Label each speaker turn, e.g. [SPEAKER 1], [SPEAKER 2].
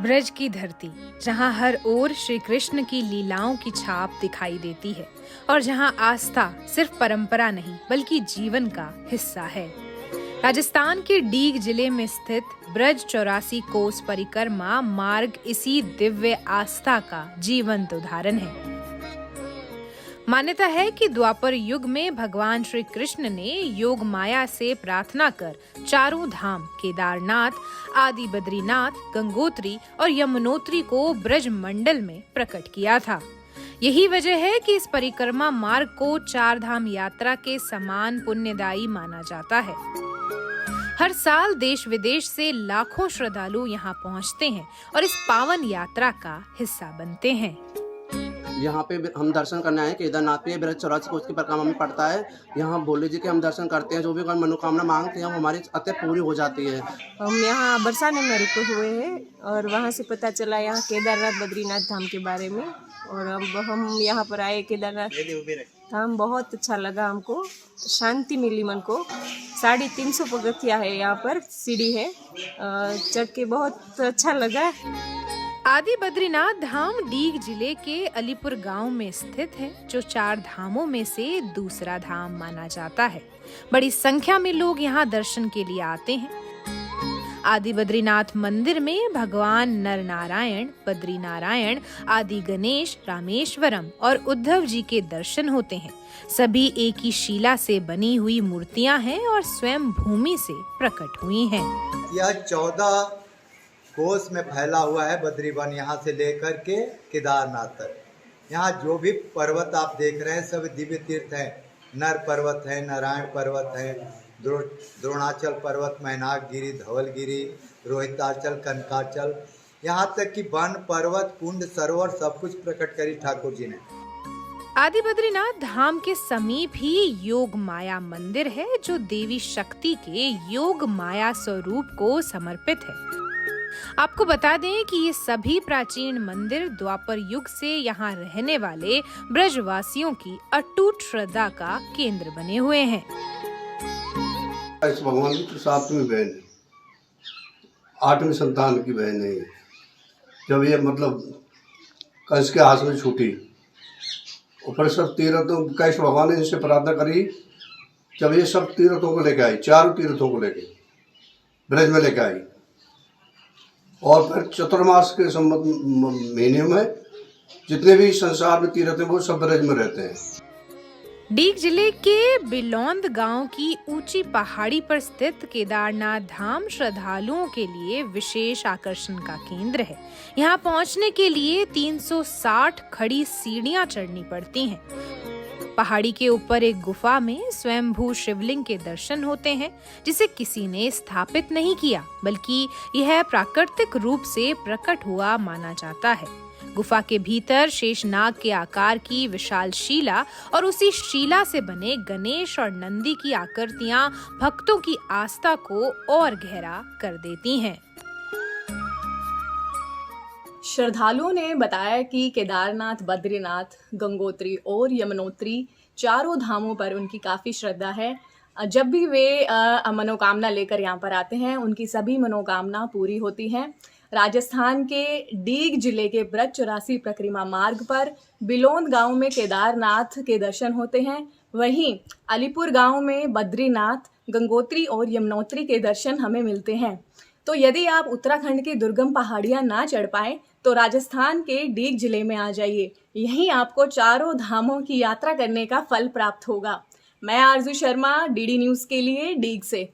[SPEAKER 1] ब्रज की धरती, जहाँ हर ओर श्री कृष्ण की लीलाओं की छाप दिखाई देती है और जहाँ आस्था सिर्फ परंपरा नहीं बल्कि जीवन का हिस्सा है। राजस्थान के डीग जिले में स्थित ब्रज 84 कोस परिक्रमा मार्ग इसी दिव्य आस्था का जीवंत उदाहरण है। मान्यता है कि द्वापर युग में भगवान श्री कृष्ण ने योग माया से प्रार्थना कर चारों धाम केदारनाथ, आदि बद्रीनाथ, गंगोत्री और यमुनोत्री को ब्रज मंडल में प्रकट किया था। यही वजह है कि इस परिक्रमा मार्ग को चार धाम यात्रा के समान पुण्यदायी माना जाता है। हर साल देश विदेश से लाखों श्रद्धालु यहाँ पहुँचते हैं और इस पावन यात्रा का हिस्सा बनते हैं।
[SPEAKER 2] यहाँ पे हम दर्शन करने आए केदारनाथ पे ब्रज 84 कोस की परिक्रमा में पड़ता है। यहाँ भोले जी के हम दर्शन करते हैं, जो भी मनोकामना मांगते हैं वो हमारी अतः पूरी हो जाती है।
[SPEAKER 3] हम यहाँ बरसाने में रुके हुए हैं और वहाँ से पता चला यहाँ केदारनाथ बद्रीनाथ धाम के बारे में, और अब हम यहाँ पर आए केदारनाथ धाम। बहुत अच्छा लगा हमको, शांति मिली मन को। 350 पगथिया है, यहाँ पर सीढ़ी है, चढ़ के बहुत अच्छा लगा।
[SPEAKER 1] आदि बद्रीनाथ धाम डीग जिले के अलीपुर गांव में स्थित है, जो चार धामों में से दूसरा धाम माना जाता है। बड़ी संख्या में लोग यहाँ दर्शन के लिए आते हैं। आदि बद्रीनाथ मंदिर में भगवान नर नारायण, बद्री नारायण, आदि गणेश, रामेश्वरम और उद्धव जी के दर्शन होते हैं। सभी एक ही शिला से बनी हुई मूर्तियां हैं और स्वयं भूमि से प्रकट हुई हैं।
[SPEAKER 4] यह 14 कोस में फैला हुआ है बद्री वन, यहाँ से लेकर के केदारनाथ तक। यहाँ जो भी पर्वत आप देख रहे हैं सब दिव्य तीर्थ हैं। नर पर्वत है, नारायण पर्वत है, द्रोणाचल पर्वत, मैनाक गिरी, धवलगिरी, रोहिताचल, कनकाचल, यहाँ तक कि वन, पर्वत, कुंड, सरोवर सब कुछ प्रकट करी ठाकुर जी ने।
[SPEAKER 1] आदि बद्रीनाथ धाम के समीप ही योग माया मंदिर है, जो देवी शक्ति के योग माया स्वरूप को समर्पित है। आपको बता दें कि ये सभी प्राचीन मंदिर द्वापर युग से यहाँ रहने वाले ब्रजवासियों की अटूट श्रद्धा का केंद्र बने हुए हैं।
[SPEAKER 5] इस भगवान की तो 7वीं बहन है, 8वीं संतान की बहन है। जब ये कंस के हाथ में छूटी और फिर सब तीर्थों, कैश भगवान ने इनसे प्रार्थना करी, जब ये सब तीर्थों को लेके आई, 4 तीर्थों को लेके ब्रज में लेके आई, और फिर चतुर्मास के महीने में जितने भी संसार में तीर्थ हैं वो सब ब्रज में रहते हैं।
[SPEAKER 1] डीग जिले के बिलौंद गांव की ऊंची पहाड़ी पर स्थित केदारनाथ धाम श्रद्धालुओं के लिए विशेष आकर्षण का केंद्र है। यहाँ पहुँचने के लिए 360 खड़ी सीढ़ियाँ चढ़नी पड़ती हैं। पहाड़ी के ऊपर एक गुफा में स्वयंभू शिवलिंग के दर्शन होते हैं, जिसे किसी ने स्थापित नहीं किया, बल्कि यह प्राकृतिक रूप से प्रकट हुआ माना जाता है। गुफा के भीतर शेषनाग के आकार की विशाल शिला और उसी शिला से बने गणेश और नंदी की आकृतियां भक्तों की आस्था को और गहरा कर देती हैं।
[SPEAKER 3] श्रद्धालुओं ने बताया कि केदारनाथ, बद्रीनाथ, गंगोत्री और यमुनोत्री चारों धामों पर उनकी काफ़ी श्रद्धा है। जब भी वे मनोकामना लेकर यहाँ पर आते हैं, उनकी सभी मनोकामना पूरी होती हैं। राजस्थान के डीग जिले के ब्रज 84 परिक्रमा मार्ग पर बिलौंद गांव में केदारनाथ के दर्शन होते हैं। वहीं अलीपुर गांव में बद्रीनाथ, गंगोत्री और यमुनोत्री के दर्शन हमें मिलते हैं। तो यदि आप उत्तराखंड की दुर्गम पहाड़ियां ना चढ़ पाएं तो राजस्थान के डीग जिले में आ जाइए। यहीं आपको चारों धामों की यात्रा करने का फल प्राप्त होगा। मैं आरजू शर्मा, डीडी न्यूज़ के लिए डीग से।